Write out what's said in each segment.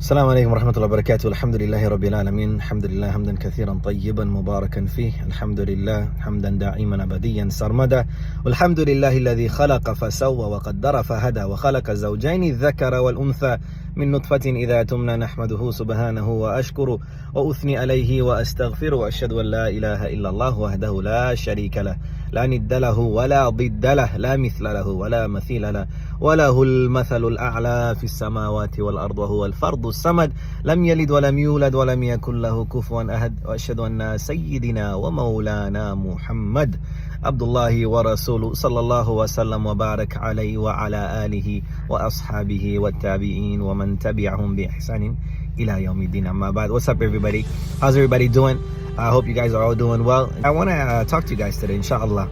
السلام عليكم ورحمة الله وبركاته. الحمد لله رب العالمين، الحمد لله حمدا كثيرا طيبا مباركا فيه، الحمد لله حمدا دائما أبديا سرمدا، والحمد لله الذي خلق فسوى وقدر فهدى، وخلق الزوجين الذكر والأنثى من نطفة إذا تمنى، نحمده سبحانه وأشكره وأثني عليه وأستغفره، وأشهد أن لا إله إلا الله وحده لا شريك له، لا ند له ولا ضد له، لا مثل له ولا مثيل له، وله المثل الأعلى في السماوات والأرض، وهو الفرد الصمد، لم يلد ولم يولد ولم يكن له كفوا أحد، وأشهد أن سيدنا ومولانا محمد عبد الله ورسوله صلى الله وسلم وبارك عليه وعلى آله وأصحابه والتابعين ومن تبعهم بإحسان إلى يوم الدين. أما بعد. What's up, everybody? How's everybody doing? I hope you guys are all doing well. I want to talk to you guys today, inshallah.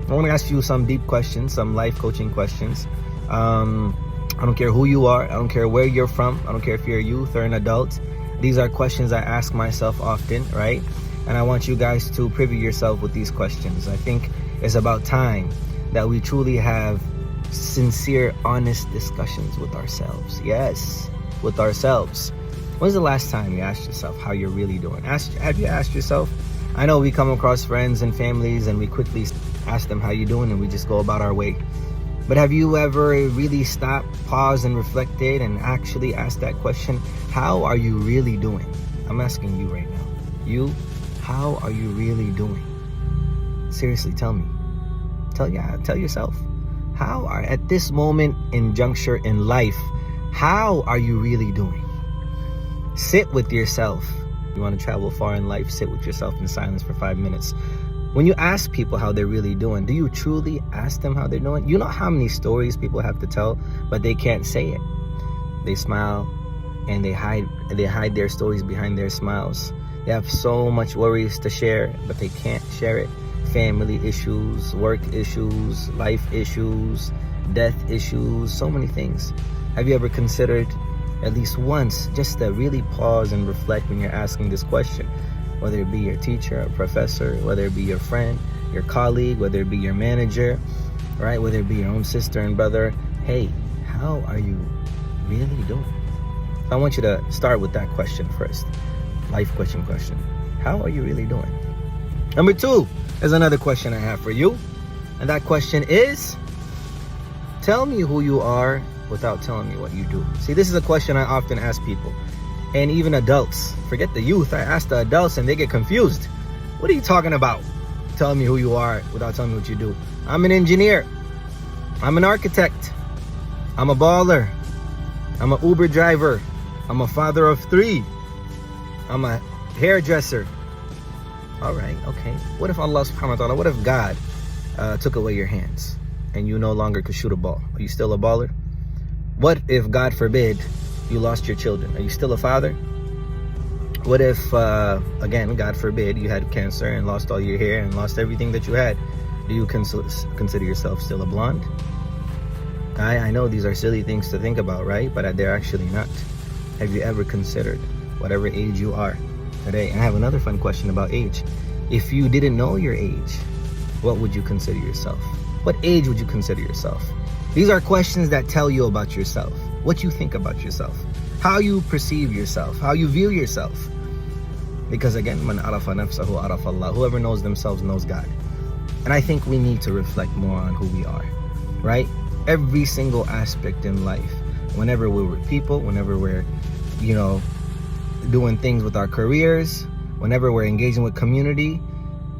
I want to ask you some deep questions, some life coaching questions. I don't care who you are. I don't care where you're from. I don't care if you're a youth or an adult. These are questions I ask myself often, right? And I want you guys to privy yourself with these questions. I think it's about time that we truly have sincere, honest discussions with ourselves. Yes, with ourselves. When's the last time you asked yourself how you're really doing? Have you asked yourself? I know we come across friends and families and we quickly ask them how you doing and we just go about our way. But have you ever really stopped, paused, and reflected and actually asked that question? How are you really doing? I'm asking you right now. You, how are you really doing? Seriously, tell me. Tell yourself. How are, at this moment in juncture in life, how are you really doing? Sit with yourself. You want to travel far in life, sit with yourself in silence for 5 minutes. When you ask people how they're really doing, do you truly ask them how they're doing? You know how many stories people have to tell, but they can't say it. They smile and they hide their stories behind their smiles. They have so much worries to share, but they can't share it. Family issues, work issues, life issues, death issues, so many things. Have you ever considered at least once just to really pause and reflect when you're asking this question? Whether it be your teacher, a professor, whether it be your friend, your colleague, whether it be your manager, right? Whether it be your own sister and brother. Hey, how are you really doing? I want you to start with that question first. Life question. How are you really doing? Number 2 is another question I have for you. And that question is, tell me who you are without telling me what you do. See, this is a question I often ask people. And even adults. Forget the youth. I ask the adults and they get confused. What are you talking about? Tell me who you are without telling me what you do. I'm an engineer. I'm an architect. I'm a baller. I'm an Uber driver. I'm a father of 3. I'm a hairdresser. All right, okay. What if Allah subhanahu wa ta'ala, what if God took away your hands and you no longer could shoot a ball? Are you still a baller? What if, God forbid, you lost your children? Are you still a father? What if, again, God forbid, you had cancer and lost all your hair and lost everything that you had? Do you consider yourself still a blonde? I know these are silly things to think about, right? But they're actually not. Have you ever considered, whatever age you are today? And I have another fun question about age. If you didn't know your age, what would you consider yourself? What age would you consider yourself? These are questions that tell you about yourself, what you think about yourself, how you perceive yourself, how you view yourself. Because again, man arafa nafsahu arafa Allah. Whoever knows themselves knows God. And I think we need to reflect more on who we are, right? Every single aspect in life, whenever we're with people, whenever we're, doing things with our careers, whenever we're engaging with community,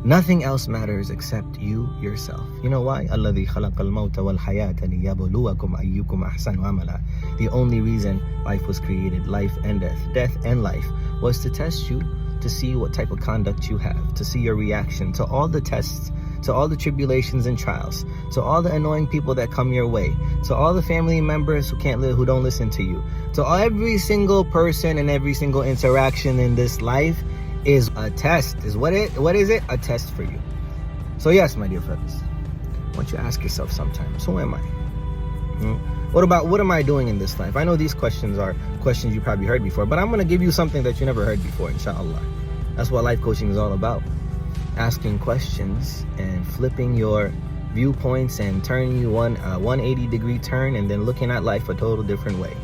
nothing else matters except you yourself. You know why? الَّذِي خَلَقَ الْمَوْتَ وَالْحَيَاةَ لِيَبْلُوَكُمْ أَيُّكُمْ أَحْسَنُ عَمَلًا. The only reason life was created, life and death and life, was to test you, to see what type of conduct you have, to see your reaction to all the tests, to all the tribulations and trials, to all the annoying people that come your way, to all the family members who don't listen to you, to every single person and every single interaction in this life is a test. What is it? A test for you. So yes, my dear friends, I want you to ask yourself sometimes, who am I? What am I doing in this life? I know these questions are questions you probably heard before, but I'm going to give you something that you never heard before, inshallah. That's what life coaching is all about. Asking questions and flipping your viewpoints and turning you 180-degree turn and then looking at life a total different way.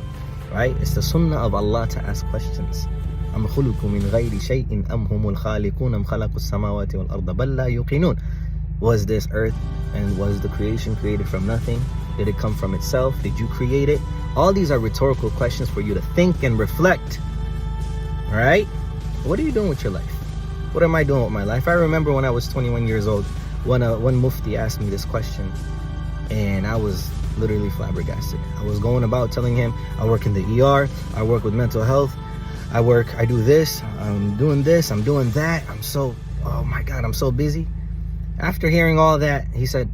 right? It's the sunnah of Allah to ask questions. أم خلقوا من غير شيء أم هم الخالقون أم خلقوا السماوات والأرض بل لا يوقنون. Was this earth and was the creation created from nothing? Did it come from itself? Did you create it? All these are rhetorical questions for you to think and reflect. All right? What are you doing with your life? What am I doing with my life? I remember when I was 21 years old, one mufti asked me this question, and I was literally flabbergasted. I was going about telling him, I work in the ER, I work with mental health, I do this, I'm doing this, I'm doing that. Oh my God, I'm so busy. After hearing all that, he said,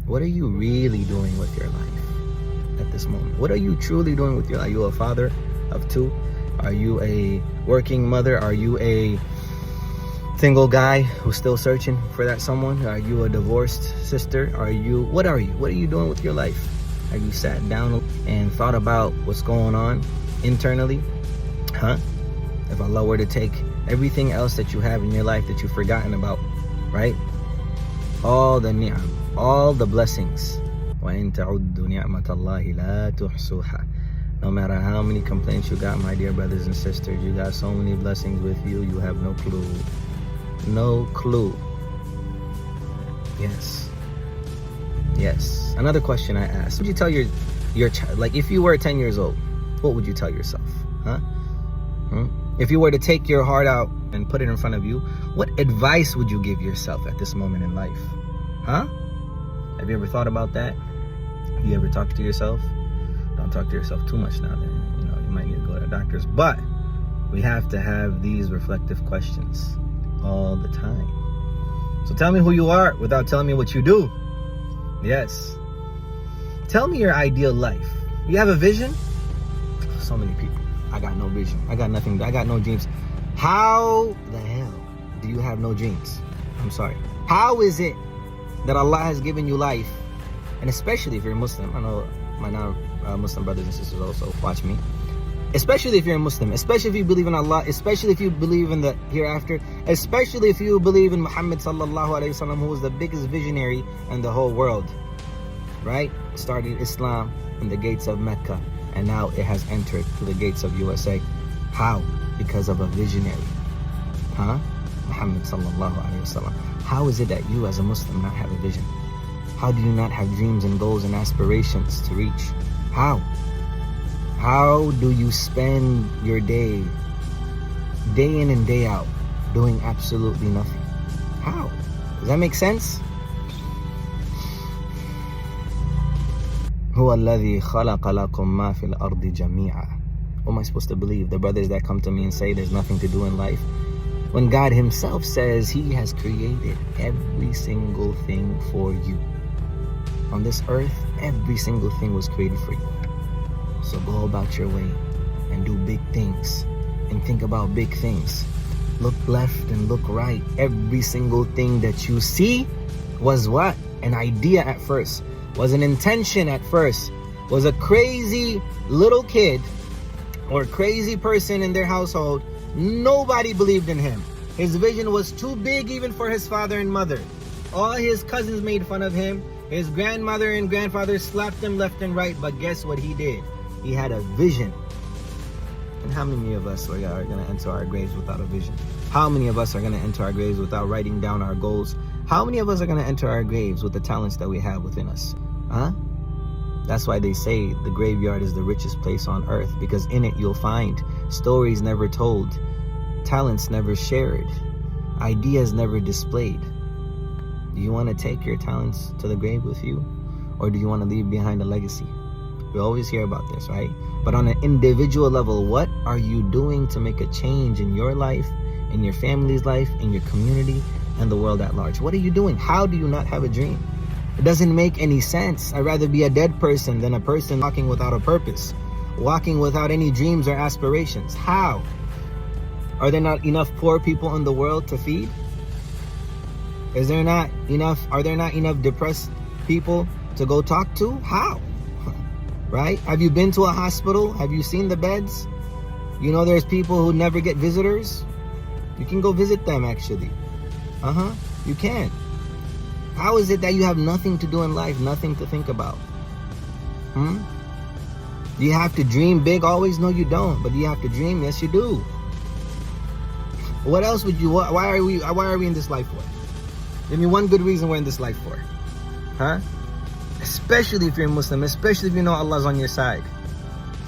what are you really doing with your life at this moment? What are you truly doing with your life? Are you a father of two? Are you a working mother? Are you a single guy who's still searching for that someone? Are you a divorced sister? What are you doing with your life? Have you sat down and thought about what's going on internally? If Allah were to take everything else that you have in your life that you've forgotten about, right? All the ni'am, all the blessings. وَإِن تَعُدُّوا نِعْمَةَ اللَّهِ لَا تُحْصُوهَا. No matter how many complaints you got, my dear brothers and sisters, you got so many blessings with you, you have no clue. No clue. Yes. Another question I asked. Would you tell your child, like if you were 10 years old, what would you tell yourself? If you were to take your heart out and put it in front of you, what advice would you give yourself at this moment in life? Have you ever thought about that? Have you ever talked to yourself? Don't talk to yourself too much now, then you might need to go to the doctors. But we have to have these reflective questions all the time. So tell me who you are without telling me what you do. Yes. Tell me your ideal life. You have a vision? So many people. I got no vision. I got nothing. I got no dreams. How the hell do you have no dreams? I'm sorry. How is it that Allah has given you life? And especially if you're a Muslim. I know my non-Muslim brothers and sisters also watch me. Especially if you're a Muslim. Especially if you believe in Allah. Especially if you believe in the hereafter. Especially if you believe in Muhammad sallallahu alaihi wasallam, who was the biggest visionary in the whole world. Right? Started Islam in the gates of Mecca. And now it has entered to the gates of USA. How? Because of a visionary. Muhammad sallallahu alaihi wasallam. How is it that you as a Muslim not have a vision? How do you not have dreams and goals and aspirations to reach? How? How do you spend your day in and day out, doing absolutely nothing? How? Does that make sense? هو الذي خلق لكم ما في الأرض جميعا. What am I supposed to believe? The brothers that come to me and say there's nothing to do in life, when God himself says he has created every single thing for you. On this earth, every single thing was created for you. So go about your way and do big things and think about big things. Look left and look right. Every single thing that you see was what? An idea at first. Was an intention at first. Was a crazy little kid or crazy person in their household. Nobody believed in him. His vision was too big even for his father and mother. All his cousins made fun of him. His grandmother and grandfather slapped him left and right. But guess what he did? He had a vision. And how many of us are going to enter our graves without a vision? How many of us are going to enter our graves without writing down our goals? How many of us are going to enter our graves with the talents that we have within us? That's why they say the graveyard is the richest place on earth, because in it you'll find stories never told, talents never shared, ideas never displayed. Do you want to take your talents to the grave with you, or do you want to leave behind a legacy? We always hear about this, right? But on an individual level, what are you doing to make a change in your life, in your family's life, in your community, and the world at large? What are you doing? How do you not have a dream? It doesn't make any sense. I'd rather be a dead person than a person walking without a purpose, walking without any dreams or aspirations. How? Are there not enough poor people in the world to feed? Are there not enough depressed people to go talk to? How? Right? Have you been to a hospital? Have you seen the beds? You know there's people who never get visitors. You can go visit them actually. You can. How is it that you have nothing to do in life, nothing to think about? Do you have to dream big always? No, you don't. But do you have to dream? Yes, you do. What else would you? Why are we in this life for? Give me one good reason we're in this life for, huh? Especially if you're a Muslim, especially if you know Allah's on your side.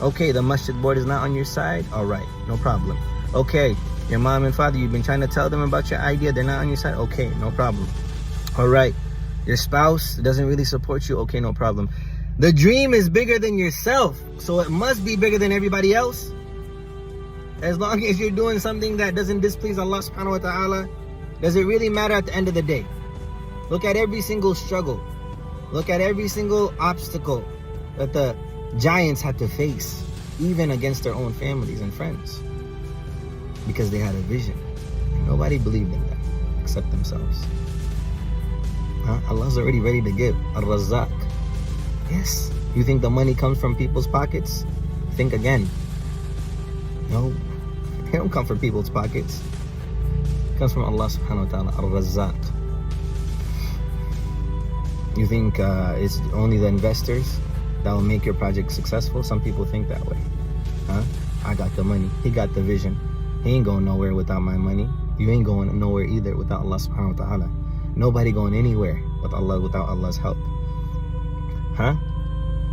Okay, the masjid board is not on your side. All right, no problem. Okay, your mom and father, you've been trying to tell them about your idea. They're not on your side. Okay, no problem. All right, your spouse doesn't really support you. Okay, no problem. The dream is bigger than yourself, so it must be bigger than everybody else. As long as you're doing something that doesn't displease Allah subhanahu wa ta'ala, does it really matter at the end of the day? Look at every single struggle. Look at every single obstacle that the giants had to face, even against their own families and friends, because they had a vision. And nobody believed in them except themselves. Allah's already ready to give. Ar-Razzaq. Yes. You think the money comes from people's pockets? Think again. No. It don't come from people's pockets. It comes from Allah subhanahu wa ta'ala. Ar-Razzaq. You think it's only the investors that will make your project successful? Some people think that way. I got the money. He got the vision. He ain't going nowhere without my money. You ain't going nowhere either without Allah subhanahu wa ta'ala. Nobody going anywhere with Allah without Allah's help.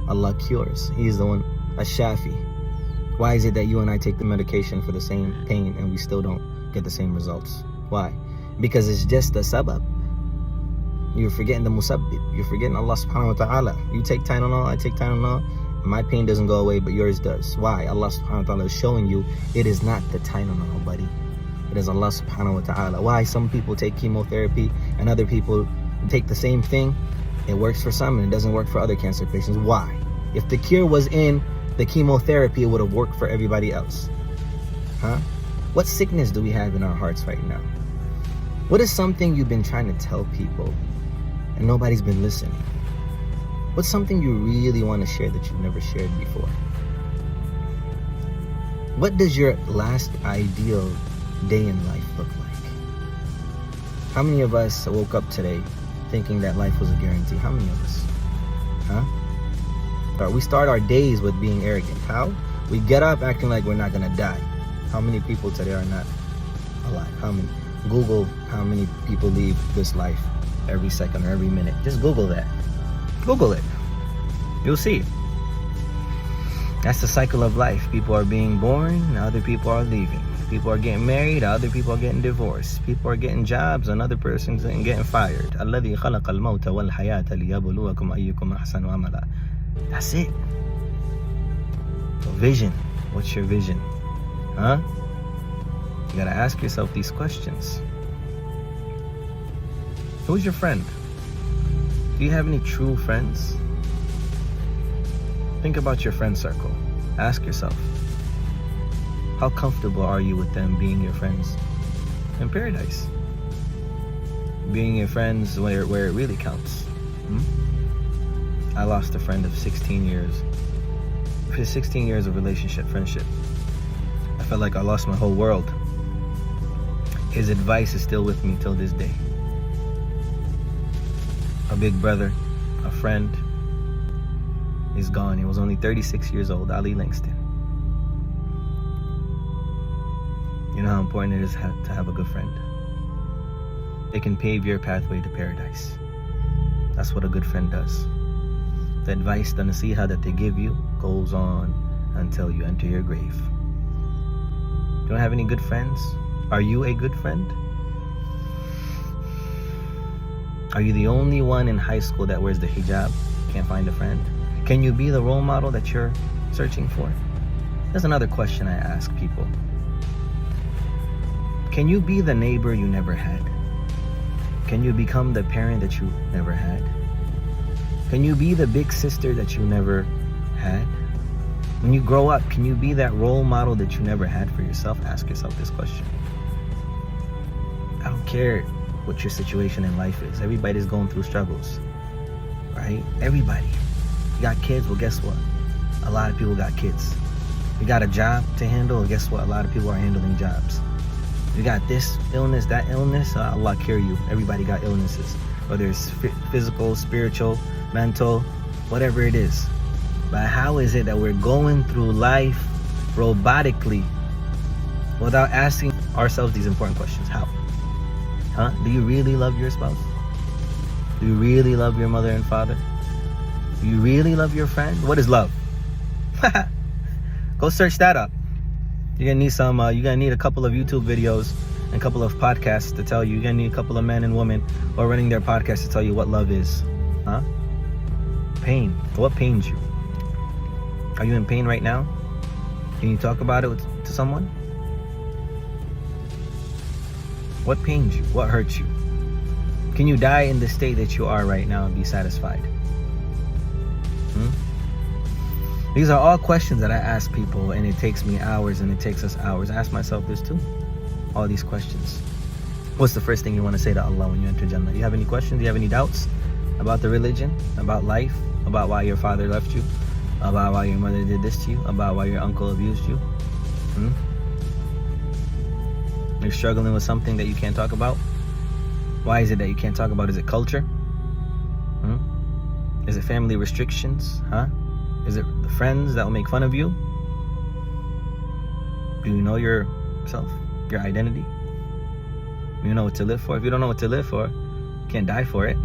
Allah cures. He's the one, Ash-Shafi. Why is it that you and I take the medication for the same pain and we still don't get the same results? Why? Because it's just the sabab. You're forgetting the musabbib. You're forgetting Allah subhanahu wa ta'ala. You take Tylenol, I take Tylenol. My pain doesn't go away, but yours does. Why? Allah subhanahu wa ta'ala is showing you it is not the Tylenol, buddy. It is Allah subhanahu wa ta'ala. Why? Some people take chemotherapy and other people take the same thing. It works for some and it doesn't work for other cancer patients. Why? If the cure was in the chemotherapy, it would have worked for everybody else. What sickness do we have in our hearts right now? What is something you've been trying to tell people and nobody's been listening? What's something you really want to share that you've never shared before? What does your last ideal day in life look like? How many of us woke up today thinking that life was a guarantee? How many of us? We start our days with being arrogant. How? We get up acting like we're not going to die. How many people today are not alive? How many? Google how many people leave this life every second or every minute. Just Google that. Google it. You'll see. That's the cycle of life. People are being born, and other people are leaving. People are getting married, other people are getting divorced. People are getting jobs, another person's getting fired. الَّذِي خَلَقَ الْمَوْتَ وَالْحَيَاةَ لِيَبْلُوَكُمْ أَيُّكُمْ أَحْسَنُ عَمَلًا. That's it. So vision. What's your vision? You gotta ask yourself these questions. Who's your friend? Do you have any true friends? Think about your friend circle. Ask yourself, how comfortable are you with them being your friends in paradise? Being your friends where it really counts. I lost a friend of 16 years. For 16 years of relationship, friendship. I felt like I lost my whole world. His advice is still with me till this day. A big brother, a friend, is gone. He was only 36 years old, Ali Langston. You know how important it is to have a good friend. They can pave your pathway to paradise. That's what a good friend does. The advice, the nasiha that they give you goes on until you enter your grave. You don't have any good friends? Are you a good friend? Are you the only one in high school that wears the hijab? Can't find a friend? Can you be the role model that you're searching for? That's another question I ask people. Can you be the neighbor you never had? Can you become the parent that you never had? Can you be the big sister that you never had? When you grow up, can you be that role model that you never had for yourself? Ask yourself this question. I don't care what your situation in life is. Everybody's going through struggles, right? Everybody. You got kids? Well, guess what? A lot of people got kids. You got a job to handle? Well, guess what? A lot of people are handling jobs. You got this illness, that illness, Allah cure you. Everybody got illnesses. Whether it's physical, spiritual, mental, whatever it is. But how is it that we're going through life robotically without asking ourselves these important questions? How? Do you really love your spouse? Do you really love your mother and father? Do you really love your friend? What is love? Go search that up. You're gonna need you're gonna need a couple of YouTube videos and a couple of podcasts to tell you. You're gonna need a couple of men and women who are running their podcasts to tell you what love is. Pain. What pains you? Are you in pain right now? Can you talk about it to someone? What pains you? What hurts you? Can you die in the state that you are right now and be satisfied? These are all questions that I ask people, and it takes me hours, and it takes us hours. I ask myself this too. All these questions. What's the first thing you want to say to Allah when you enter Jannah? You have any questions? Do you have any doubts about the religion, about life, about why your father left you, about why your mother did this to you, about why your uncle abused you? You're struggling with something that you can't talk about? Why is it that you can't talk about? Is it culture? Is it family restrictions? Is it the friends that will make fun of you? Do you know yourself, your identity? You know what to live for? If you don't know what to live for, you can't die for it.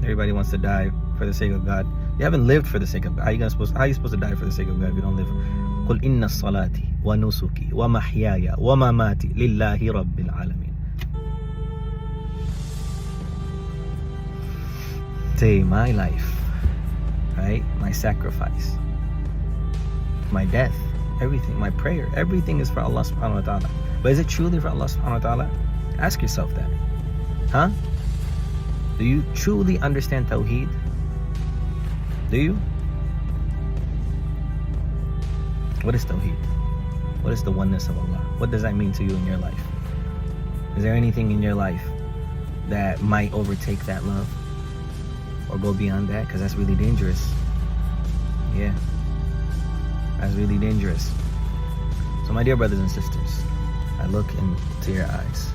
Everybody wants to die for the sake of God. You haven't lived for the sake of God. How are you supposed to die for the sake of God if you don't live? قُلْ إِنَّ الصَّلَاةِ وَنُسُكِي وَمَحْيَايَ وَمَمَاتِي لِلَّهِ رَبِّ الْعَالَمِينَ. Say, my life, right? My sacrifice, my death, everything, my prayer, everything is for Allah subhanahu wa ta'ala. But is it truly for Allah subhanahu wa ta'ala? Ask yourself that. Do you truly understand Tawheed? Do you? What is Tawheed? What is the oneness of Allah? What does that mean to you in your life? Is there anything in your life that might overtake that love or go beyond that? Because that's really dangerous. Yeah, that's really dangerous. So my dear brothers and sisters, I look into your eyes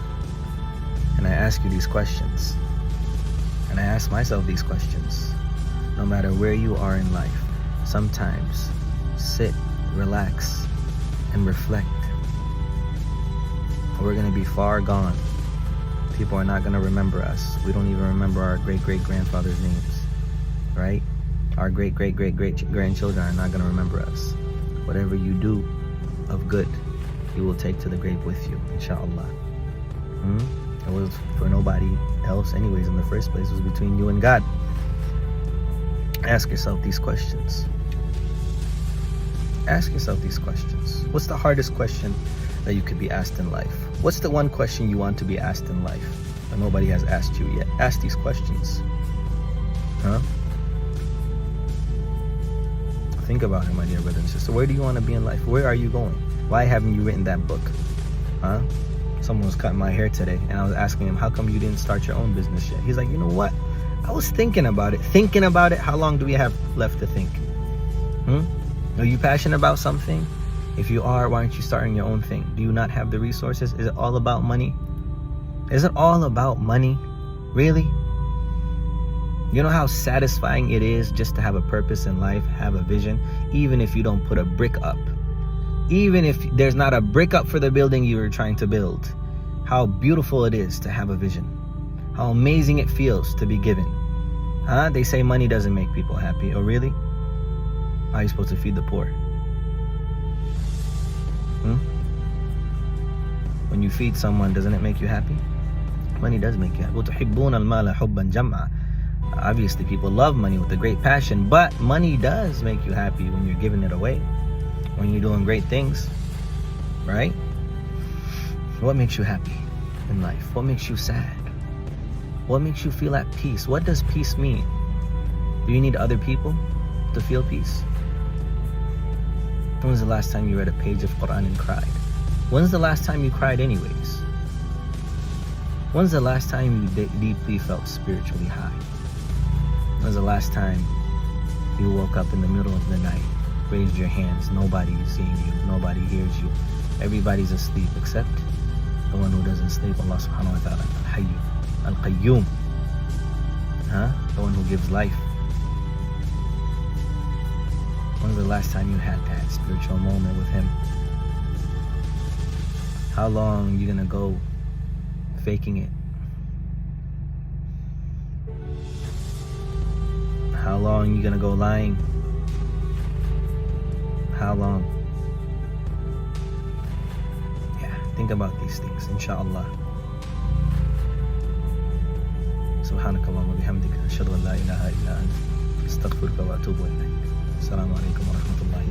and I ask you these questions, and I ask myself these questions. No matter where you are in life, sometimes sit, relax, and reflect. We're going to be far gone. People are not going to remember us. We don't even remember our great-great-grandfather's names, right? Our great-great-great-great-grandchildren are not going to remember us. Whatever you do of good, you will take to the grave with you, inshallah. It was for nobody else anyways in the first place. It was between you and God. Ask yourself these questions. Ask yourself these questions. What's the hardest question that you could be asked in life? What's the one question you want to be asked in life that nobody has asked you yet? Ask these questions. Think about it, my dear brother and sister. Where do you want to be in life? Where are you going? Why haven't you written that book? Someone was cutting my hair today, and I was asking him, how come you didn't start your own business yet? He's like, you know what? I was thinking about it. How long do we have left to think? Are you passionate about something? If you are, why aren't you starting your own thing? Do you not have the resources? Is it all about money? Is it all about money? Really? You know how satisfying it is just to have a purpose in life, have a vision, even if you don't put a brick up. Even if there's not a brick up for the building you are trying to build. How beautiful it is to have a vision. How amazing it feels to be given. They say money doesn't make people happy. Oh, really? How are you supposed to feed the poor? When you feed someone, doesn't it make you happy? Money does make you happy. وَتُحِبُّونَ الْمَالَ حُبًّا جَمًّا. Obviously, people love money with a great passion, but money does make you happy when you're giving it away, when you're doing great things, right? What makes you happy in life? What makes you sad? What makes you feel at peace? What does peace mean? Do you need other people to feel peace? When was the last time you read a page of Quran and cried? When's the last time you cried anyways? When's the last time you deeply felt spiritually high? When's the last time you woke up in the middle of the night, raised your hands, nobody is seeing you, nobody hears you, everybody's asleep except the one who doesn't sleep, Allah subhanahu wa ta'ala, Al-Hayy, Al-Qayyum, the one who gives life. When was the last time you had that spiritual moment with him? How long are you gonna go faking it? How long are you gonna go lying? How long? Yeah, think about these things, inshallah. سبحانك اللهم وبحمدك أشهد أن لا إله إلا أنت أستغفرك وأتوب إليك. السلام عليكم ورحمة الله